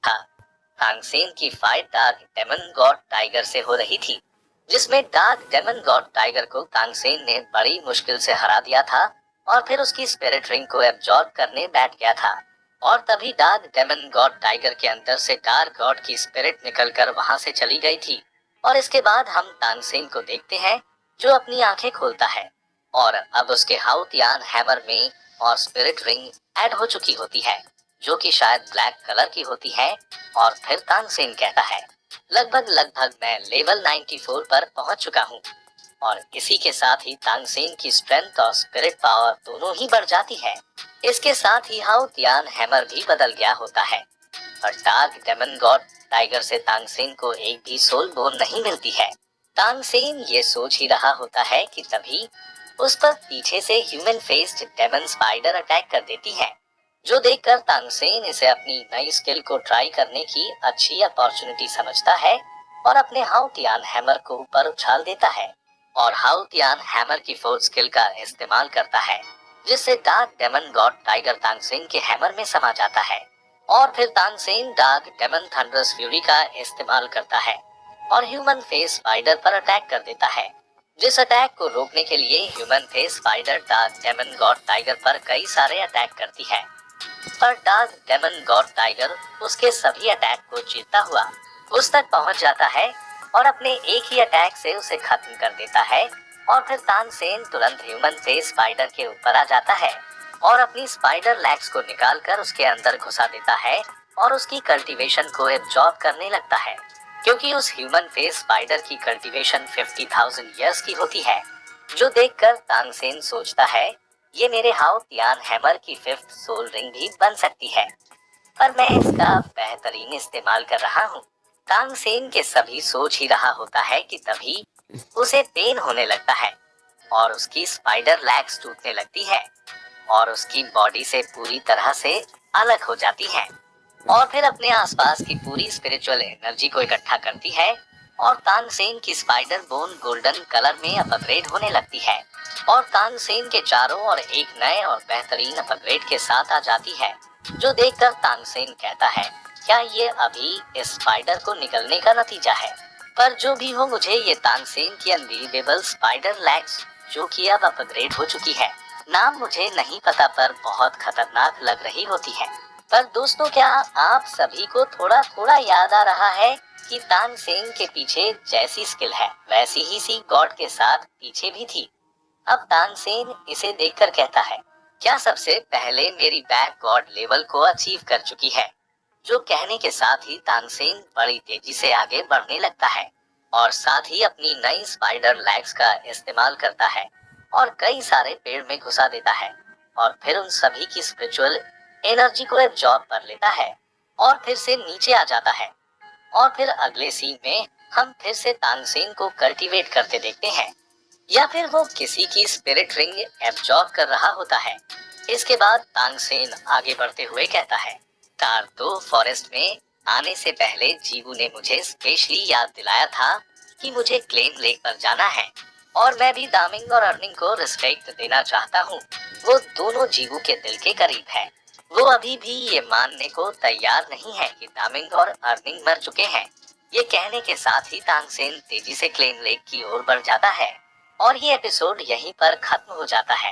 था। तांगसेन की fight dark demon god tiger से हो रही थी, जिसमें डार्क डेमन गॉड टाइगर को तांगसेन ने बड़ी मुश्किल से हरा दिया था और फिर उसकी स्पिरिट रिंग को एब्जॉर्ब करने बैठ गया था। और तभी डार्क डेमन गॉड टाइगर के अंदर से डार्क गॉड की स्पिरिट निकलकर वहां से चली गई थी। और इसके बाद हम तांगसेन को देखते हैं, जो अपनी आंखें खोलता है और अब उसके हाउतियान हैमर में और स्पिरिट रिंग ऐड हो चुकी होती है, जो कि शायद ब्लैक कलर की होती है। और फिर तांगसेन कहता है, लगभग मैं लेवल 94 पर पहुंच चुका हूँ। और इसी के साथ ही तांगसेन की स्ट्रेंथ और स्पिरिट पावर दोनों ही बढ़ जाती है। इसके साथ ही हाउतियान हैमर भी बदल गया होता है। और डार्क डेमन गॉड टाइगर से तांगसेन को एक भी सोल बोन नहीं मिलती है। तांगसेन ये सोच ही रहा होता है कि तभी उस पर पीछे से human faced demon spider attack कर देती है, जो देखकर तांगसेन इसे अपनी नई स्किल को ट्राई करने की अच्छी अपॉर्चुनिटी समझता है और अपने हाउतियान हैमर को ऊपर उछाल देता है और हाउतियान हैमर की फोर्थ स्किल का इस्तेमाल करता है, जिससे dark demon god tiger Tang San के हैमर में समा जाता है। और फिर Tang San dark demon thunderous fury का इस्तेमाल करता है और ह्यूमन फेस स्पाइडर पर अटैक कर देता है, जिस अटैक को रोकने के लिए human face spider dark demon god tiger पर कई सारे अटैक करती है। पर डार्क डेमन गॉड टाइगर उसके सभी अटैक को जीतता हुआ उस तक पहुंच जाता है और अपने एक ही अटैक से उसे खत्म कर देता है। और फिर तांगसेन तुरंत ह्यूमन फेस स्पाइडर के ऊपर आ जाता है और अपनी स्पाइडर लेग्स को निकालकर उसके अंदर घुसा देता है और उसकी कल्टीवेशन को एब्जॉर्ब करने लगता है, क्योंकि उस ह्यूमन फेस स्पाइडर की कल्टीवेशन 50,000 ईयर्स की होती है। जो देखकर तांगसेन सोचता है, ये मेरे हाउतियान हैमर की फिफ्थ सोल रिंग भी बन सकती है, पर मैं इसका बेहतरीन इस्तेमाल कर रहा हूँ। तांगसेन के सभी सोच ही रहा होता है कि तभी उसे पेन होने लगता है और उसकी स्पाइडर लेग्स टूटने लगती है और उसकी बॉडी से पूरी तरह से अलग हो जाती है और फिर अपने आसपास की पूरी स्पिरिचुअल एनर्जी को इकट्ठा करती है और तांगसेन की स्पाइडर बोन गोल्डन कलर में अपग्रेड होने लगती है और तांगसेन के चारों ओर एक नए और बेहतरीन अपग्रेड के साथ आ जाती है, जो देखकर तांगसेन कहता है, क्या ये अभी इस स्पाइडर को निकलने का नतीजा है? पर जो भी हो, मुझे ये तांगसेन की अनबिलीवेबल स्पाइडर लेग्स, जो कि अब अपग्रेड हो चुकी है, नाम मुझे नहीं पता पर बहुत खतरनाक लग रही होती है। पर दोस्तों, क्या आप सभी को थोड़ा थोड़ा याद आ रहा है कि तांगसेन के पीछे जैसी स्किल है वैसी ही सी गॉड के साथ पीछे भी थी। अब तांगसेन इसे देखकर कहता है, क्या सबसे पहले मेरी बैक गॉड लेवल को अचीव कर चुकी है? जो कहने के साथ ही तांगसेन बड़ी तेजी से आगे बढ़ने लगता है और साथ ही अपनी नई स्पाइडर लेग्स का इस्तेमाल करता है और कई सारे पेड़ में घुसा देता है और फिर उन सभी की स्पिरिचुअल एनर्जी को एब्जॉर्ब कर लेता है और फिर से नीचे आ जाता है। और फिर अगले सीन में हम फिर से तांगसेन को कल्टीवेट करते देखते हैं, या फिर वो किसी की स्पिरिट रिंग एब्जॉर्ब कर रहा होता है। इसके बाद तांगसेन आगे बढ़ते हुए कहता है, तार फॉरेस्ट में आने से पहले जीवू ने मुझे स्पेशली याद दिलाया था कि मुझे क्लेम लेक पर जाना है और मैं भी दामिंग और अर्निंग को रिस्पेक्ट देना चाहता हूँ। वो दोनों जीवू के दिल के करीब है। वो अभी भी ये मानने को तैयार नहीं है कि दामिंग और अर्निंग मर चुके हैं। ये कहने के साथ ही तांगसेन तेजी से क्लेम लेक की ओर बढ़ जाता है और ये एपिसोड यहीं पर खत्म हो जाता है।